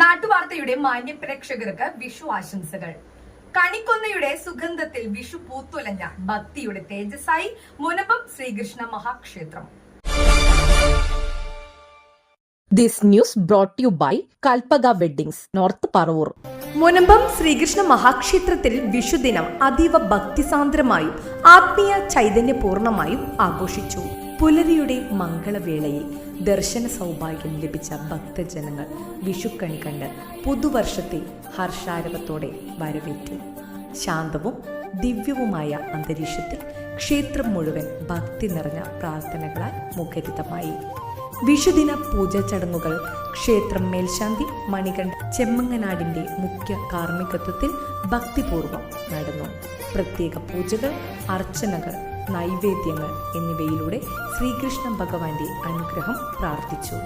നാട്ടുവാർത്തയുടെ മാന്യപ്രേക്ഷകർക്ക് വിഷു ആശംസകൾ. കണിക്കൊന്നയുടെ സുഗന്ധത്തിൽ വിഷു പൂത്തുലഞ്ഞ ഭക്തിയുടെ തേജസ്സായി Munambam Sreekrishna മഹാക്ഷേത്രം. This news brought to you by Kalpaga Weddings, North Paravoor. Munambam Sreekrishna മഹാക്ഷേത്രത്തിൽ വിഷുദിനം അതീവ ഭക്തിസാന്ദ്രമായും ആത്മീയ ചൈതന്യപൂർണമായും ആഘോഷിച്ചു. പുലരിയുടെ മംഗളവേളയിൽ ദർശന സൗഭാഗ്യം ലഭിച്ച ഭക്തജനങ്ങൾ വിഷുക്കണി കണ്ട് പുതുവർഷത്തെ ഹർഷാരവത്തോടെ വരവേറ്റു. ശാന്തവും ദിവ്യവുമായ അന്തരീക്ഷത്തിൽ ക്ഷേത്രം മുഴുവൻ ഭക്തി നിറഞ്ഞ പ്രാർത്ഥനകളാൽ മുഖരിതമായി. വിഷുദിന പൂജാ ചടങ്ങുകൾ ക്ഷേത്രം മേൽശാന്തി മണികണ്ഠ ചെമ്മങ്ങനാടിന്റെ മുഖ്യ കാർമ്മികത്വത്തിൽ ഭക്തിപൂർവ്വം നടന്നു. പ്രത്യേക പൂജകൾ, അർച്ചനകൾ, നൈവേദ്യങ്ങൾ എന്നിവയിലൂടെ ശ്രീകൃഷ്ണ ഭഗവാന്റെ അനുഗ്രഹം പ്രാർത്ഥിച്ചു.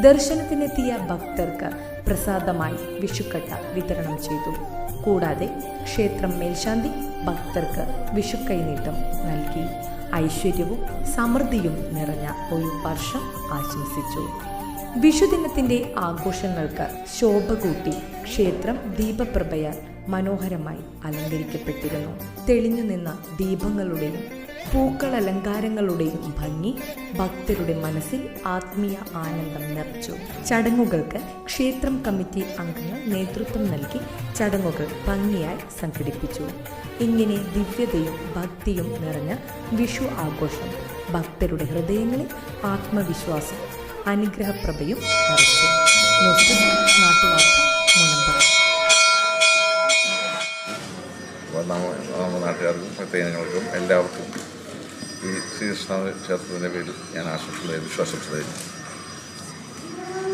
ദർശനത്തിനെത്തിയ ഭക്തർക്ക് പ്രസാദമായി വിഷുക്കട്ട വിതരണം ചെയ്തു. കൂടാതെ ക്ഷേത്രം മേൽശാന്തി ഭക്തർക്ക് വിഷുക്കൈനീട്ടം നൽകി. ഐശ്വര്യവും സമൃദ്ധിയും നിറഞ്ഞ ഒരു വർഷം ആശംസിച്ചു. വിഷുദിനത്തിന്റെ ആഘോഷങ്ങൾക്ക് ശോഭ കൂട്ടി ക്ഷേത്രം ദീപപ്രഭയാൽ മനോഹരമായി അലങ്കരിക്കപ്പെട്ടിരുന്നു. തെളിഞ്ഞു നിന്ന ദീപങ്ങളുടെയും പൂക്കളലങ്കാരങ്ങളുടെയും ഭംഗി ഭക്തരുടെ മനസ്സിൽ ആത്മീയ ആനന്ദം നിറച്ചു. ചടങ്ങുകൾക്ക് ക്ഷേത്രം കമ്മിറ്റി അംഗങ്ങൾ നേതൃത്വം നൽകി ചടങ്ങുകൾ ഭംഗിയായി സംഘടിപ്പിച്ചു. ഇങ്ങനെ ദിവ്യതയും ഭക്തിയും നിറഞ്ഞ വിഷു ആഘോഷം ഭക്തരുടെ ഹൃദയങ്ങളിൽ ആത്മവിശ്വാസം അനുഗ്രഹപ്രഭയും നിറച്ചു. നാട്ടുവാർത്ത മുനമ്പം. നാട്ടുകാർക്കും ഭക്തജനങ്ങൾക്കും എല്ലാവർക്കും ഈ ശ്രീകൃഷ്ണ ക്ഷേത്രത്തിൻ്റെ പേരിൽ ഞാൻ വിശ്വാസംസ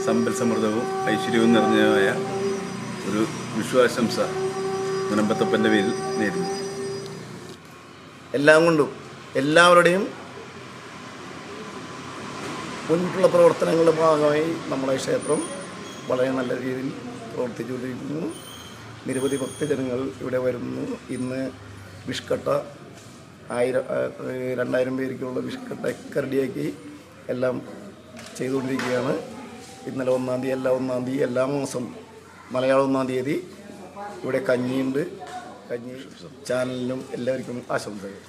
സമ്പൽ സമൃദ്ധവും ഐശ്വര്യവും നിറഞ്ഞതായ ഒരു വിശ്വാസംസ മുനമ്പത്തപ്പൻ്റെ പേരിൽ നേരുന്നു. എല്ലാം കൊണ്ടും എല്ലാവരുടെയും മുൻപുള്ള പ്രവർത്തനങ്ങളുടെ ഭാഗമായി നമ്മുടെ ക്ഷേത്രം വളരെ നല്ല രീതിയിൽ പ്രവർത്തിച്ചുകൊണ്ടിരിക്കുന്നു. നിരവധി ഭക്തജനങ്ങൾ ഇവിടെ വരുന്നു. ഇന്ന് വിഷ്കട്ട 2000 പേർക്കുള്ള വിഷ്കട്ട റെഡിയാക്കി എല്ലാം ചെയ്തുകൊണ്ടിരിക്കുകയാണ്. ഇന്നലെ 1-ാം തീയതി എല്ലാ മാസം മലയാളം 1-ാം തീയതി ഇവിടെ കഞ്ഞിയുണ്ട്. കഞ്ഞി ചാനലിനും എല്ലാവർക്കും ആശംസകൾ.